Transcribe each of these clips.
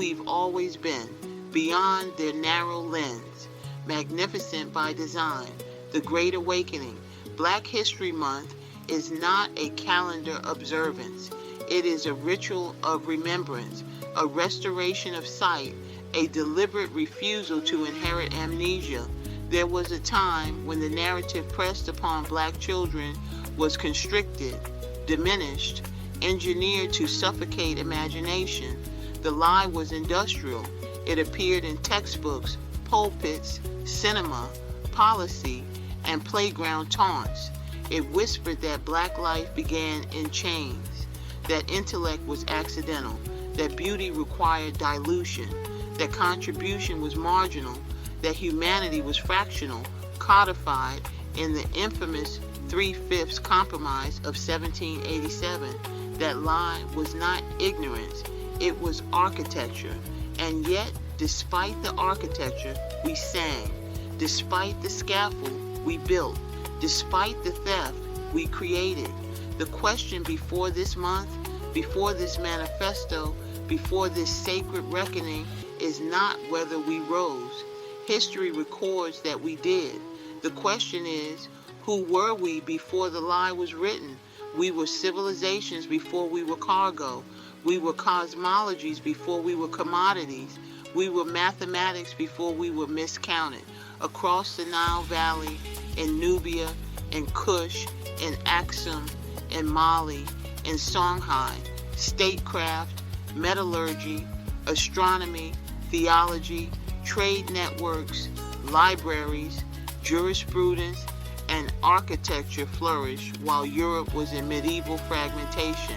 we've always been, beyond their narrow lens, magnificent by design, the Great Awakening. Black History Month is not a calendar observance. It is a ritual of remembrance, a restoration of sight, a deliberate refusal to inherit amnesia. There was a time when the narrative pressed upon black children was constricted, diminished, engineered to suffocate imagination. The lie was industrial. It appeared in textbooks, pulpits, cinema, policy, and playground taunts. It whispered that black life began in chains, that intellect was accidental, that beauty required dilution, that contribution was marginal, that humanity was fractional, codified in the infamous 3/5 Compromise of 1787. That lie was not ignorance, it was architecture. And yet, despite the architecture, we sang. Despite the scaffold, we built. Despite the theft, we created. The question before this month, before this manifesto, before this sacred reckoning is not whether we rose. History records that we did. The question is, who were we before the lie was written? We were civilizations before we were cargo. We were cosmologies before we were commodities. We were mathematics before we were miscounted. Across the Nile Valley, in Nubia, in Kush, in Aksum, in Mali, in Songhai, statecraft, metallurgy, astronomy, theology, trade networks, libraries, jurisprudence, and architecture flourished while Europe was in medieval fragmentation.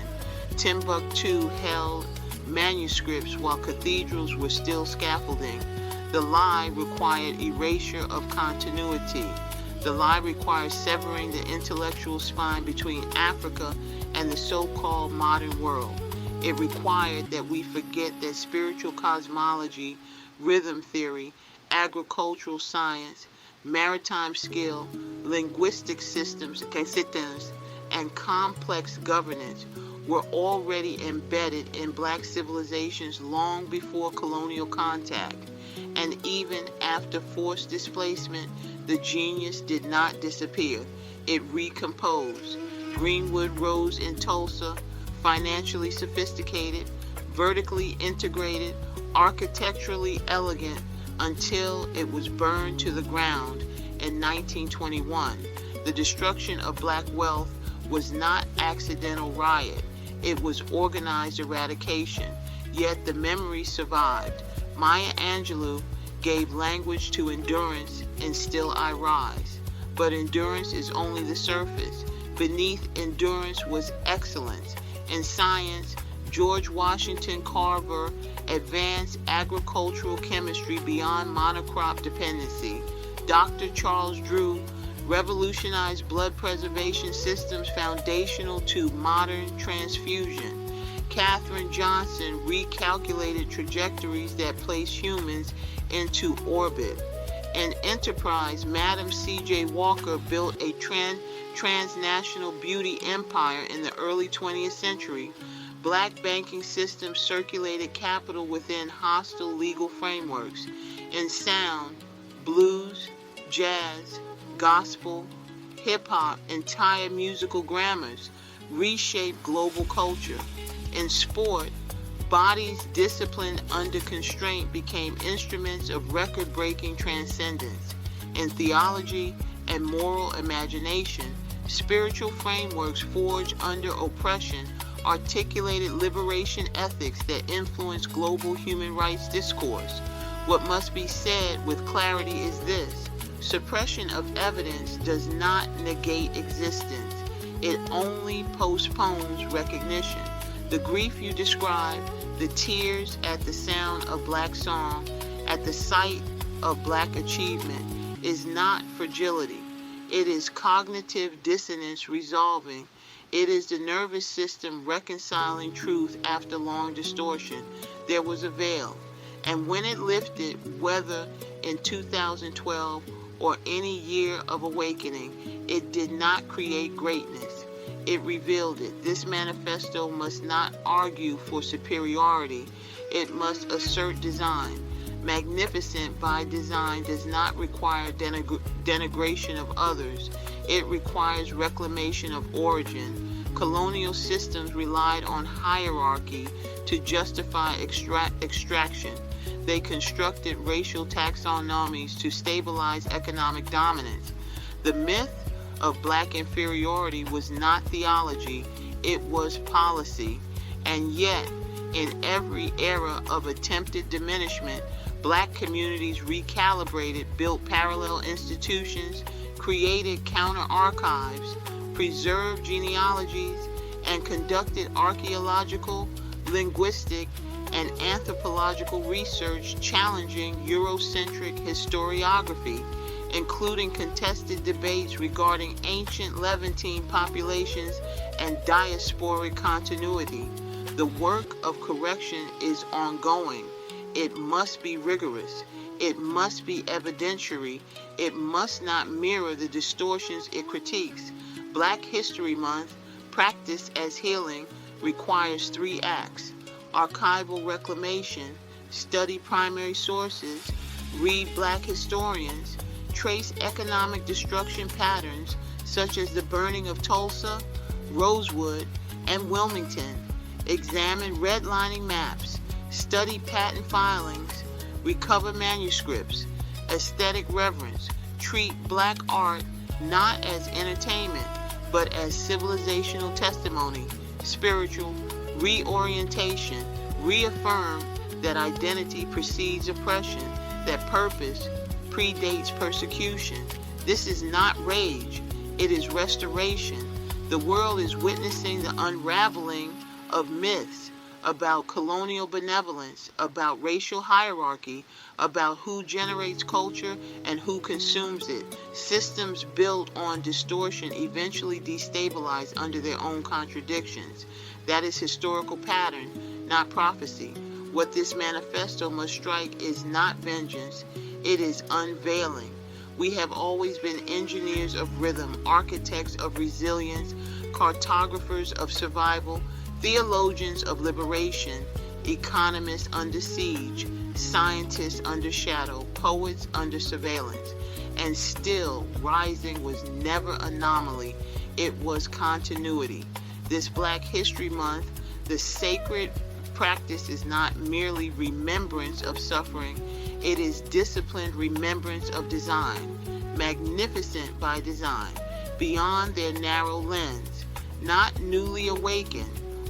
Timbuktu held manuscripts while cathedrals were still scaffolding. The lie required erasure of continuity. The lie requires severing the intellectual spine between Africa and the so-called modern world. It required that we forget that spiritual cosmology, rhythm theory, agricultural science, maritime skill, linguistic systems, and complex governance were already embedded in black civilizations long before colonial contact. And even after forced displacement, the genius did not disappear. It recomposed. Greenwood rose in Tulsa, financially sophisticated, vertically integrated, architecturally elegant, until it was burned to the ground in 1921. The destruction of black wealth was not accidental riot. It was organized eradication. Yet the memory survived. Maya Angelou gave language to endurance in Still I Rise. But endurance is only the surface. Beneath endurance was excellence. In science, George Washington Carver advanced agricultural chemistry beyond monocrop dependency. Dr. Charles Drew revolutionized blood preservation systems foundational to modern transfusion. Katherine Johnson recalculated trajectories that place humans into orbit. In Enterprise, Madam C.J. Walker built a transnational beauty empire in the early 20th century. Black banking systems circulated capital within hostile legal frameworks. In sound, blues, jazz, gospel, hip-hop, entire musical grammars reshaped global culture. In sport, bodies disciplined under constraint became instruments of record-breaking transcendence. In theology and moral imagination, spiritual frameworks forged under oppression articulated liberation ethics that influence global human rights discourse. What must be said with clarity is this: suppression of evidence does not negate existence. It only postpones recognition. The grief you describe, the tears at the sound of black song, at the sight of black achievement, is not fragility. It is cognitive dissonance resolving. It is the nervous system reconciling truth after long distortion. There was a veil, and when it lifted, whether in 2012 or any year of awakening, it did not create greatness. It revealed it. This manifesto must not argue for superiority. it must assert design. Magnificent by design does not require denigration of others. It requires reclamation of origin. Colonial systems relied on hierarchy to justify extraction. They constructed racial taxonomies to stabilize economic dominance. The myth of black inferiority was not theology, it was policy. And yet, in every era of attempted diminishment, black communities recalibrated, built parallel institutions, created counter-archives, preserved genealogies, and conducted archaeological, linguistic, and anthropological research challenging Eurocentric historiography, including contested debates regarding ancient Levantine populations and diasporic continuity. The work of correction is ongoing. It must be rigorous. It must be evidentiary. It must not mirror the distortions it critiques. Black History Month, practiced as healing, requires 3 acts: archival reclamation, study primary sources, read black historians, trace economic destruction patterns such as the burning of Tulsa, Rosewood, and Wilmington, examine redlining maps, study patent filings, recover manuscripts, aesthetic reverence, treat black art not as entertainment, but as civilizational testimony, spiritual reorientation, reaffirm that identity precedes oppression, that purpose predates persecution. This is not rage, it is restoration. The world is witnessing the unraveling of myths about colonial benevolence, about racial hierarchy, about who generates culture and who consumes it. Systems built on distortion eventually destabilize under their own contradictions. That is historical pattern, not prophecy. What this manifesto must strike is not vengeance, it is unveiling. We have always been engineers of rhythm, architects of resilience, cartographers of survival, theologians of liberation, economists under siege, scientists under shadow, poets under surveillance. And still, rising was never anomaly, it was continuity. This Black History Month, the sacred practice is not merely remembrance of suffering, it is disciplined remembrance of design, magnificent by design, beyond their narrow lens, not newly awakened,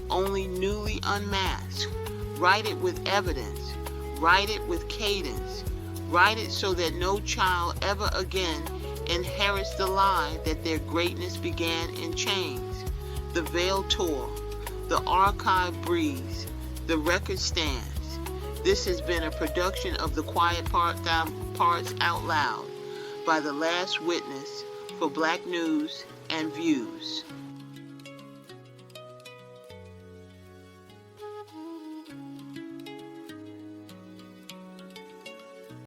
only newly unmasked. Write it with evidence, write it with cadence, write it so that no child ever again inherits the lie that their greatness began in chains. The veil tore, the archive breathes, the record stands. This has been a production of The Quiet Parts Out Loud by The Last Witness for Black News and Views.